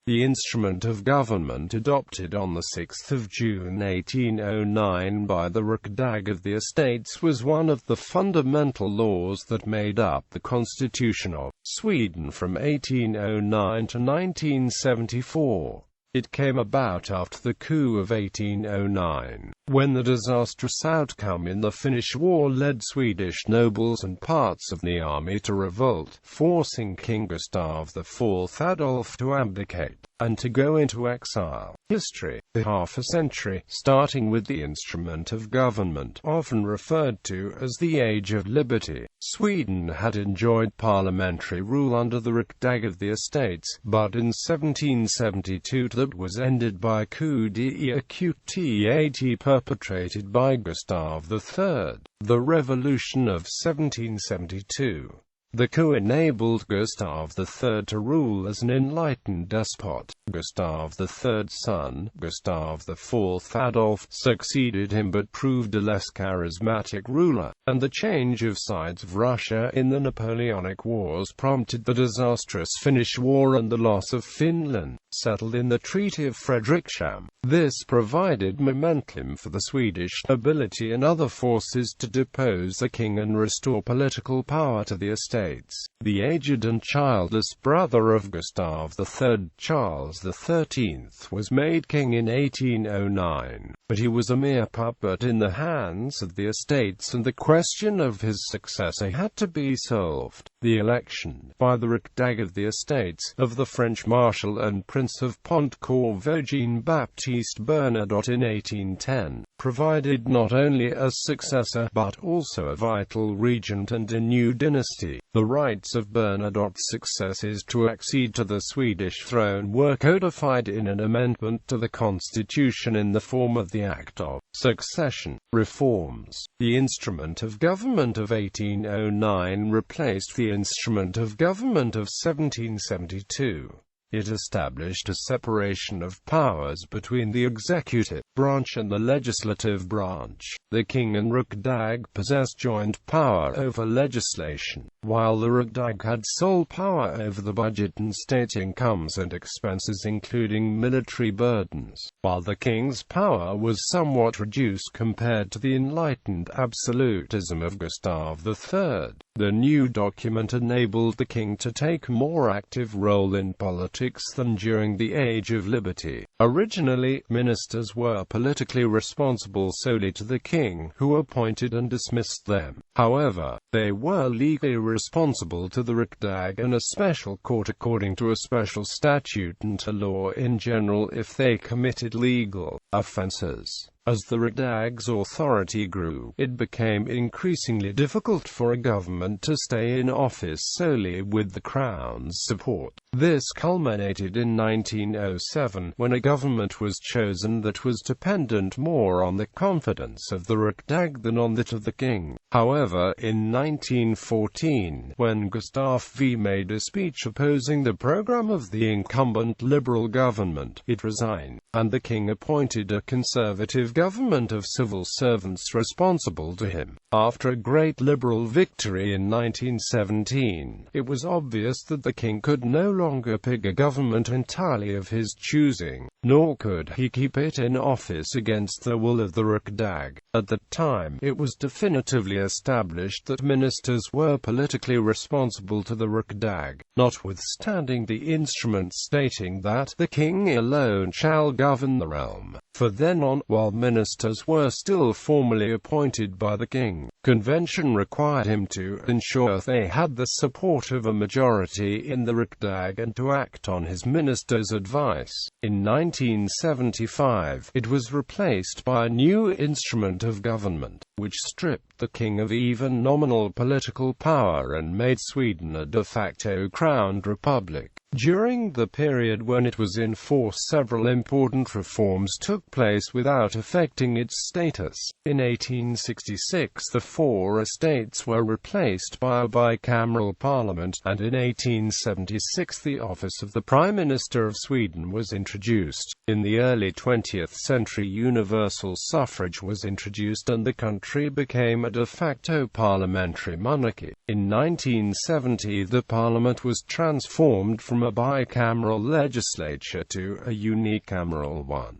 The instrument of government adopted on 6 June 1809 by the Riksdag of the Estates was one of the fundamental laws that made up the Constitution of Sweden from 1809 to 1974. It came about after the coup of 1809, when the disastrous outcome in the Finnish War led Swedish nobles and parts of the army to revolt, forcing King Gustav IV Adolf to abdicate and to go into exile. History. The half a century, starting with the instrument of government, often referred to as the Age of Liberty. Sweden had enjoyed parliamentary rule under the Riksdag of the Estates, but in 1772 that was ended by coup disastrous perpetrated by Gustav III. The Revolution of 1772. The coup enabled Gustav III to rule as an enlightened despot. Gustav III's son, Gustav IV Adolf, succeeded him but proved a less charismatic ruler, and the change of sides of Russia in the Napoleonic Wars prompted the disastrous Finnish War and the loss of Finland, settled in the Treaty of Frederikshamn. This provided momentum for the Swedish nobility and other forces to depose the king and restore political power to the estates. The aged and childless brother of Gustav III, Charles XIII, was made king in 1809, but he was a mere puppet in the hands of the estates, and the question of his successor had to be solved. The election, by the Riksdag of the Estates, of the French Marshal and Prince of Pontcorvo Jean-Baptiste Bernadotte in 1810, provided not only a successor, but also a vital regent and a new dynasty. The rights of Bernadotte's successors to accede to the Swedish throne were codified in an amendment to the constitution in the form of the Act of Succession Reforms. The instrument of government of 1809 replaced the instrument of government of 1772. It established a separation of powers between the executive branch and the legislative branch. The king and Riksdag possessed joint power over legislation, while the Riksdag had sole power over the budget and state incomes and expenses, including military burdens, while the king's power was somewhat reduced compared to the enlightened absolutism of Gustav III. The new document enabled the king to take a more active role in politics than during the Age of Liberty. Originally, ministers were politically responsible solely to the king, who appointed and dismissed them. However, they were legally responsible to the Riksdag and a special court according to a special statute and to law in general if they committed legal offenses. As the Riksdag's authority grew, it became increasingly difficult for a government to stay in office solely with the Crown's support. This culminated in 1907, when a government was chosen that was dependent more on the confidence of the Riksdag than on that of the king. However, in 1914, when Gustav V made a speech opposing the program of the incumbent Liberal government, it resigned, and the king appointed a conservative government of civil servants responsible to him. After a great Liberal victory in 1917, it was obvious that the king could no longer pick a government entirely of his choosing, nor could he keep it in office against the will of the Riksdag. At the time, it was definitively established that ministers were politically responsible to the Riksdag, notwithstanding the instrument stating that the king alone shall govern the realm. For then on, while ministers were still formally appointed by the king, convention required him to ensure they had the support of a majority in the Riksdag and to act on his ministers' advice. In 1975, it was replaced by a new instrument of government, which stripped the king of even nominal political power and made Sweden a de facto crowned republic. During the period when it was in force, several important reforms took place without affecting its status. In 1866, the four estates were replaced by a bicameral parliament, and in 1876 the office of the Prime Minister of Sweden was introduced. In the early 20th century, universal suffrage was introduced and the country became a de facto parliamentary monarchy. In 1970, the parliament was transformed from a bicameral legislature to a unicameral one.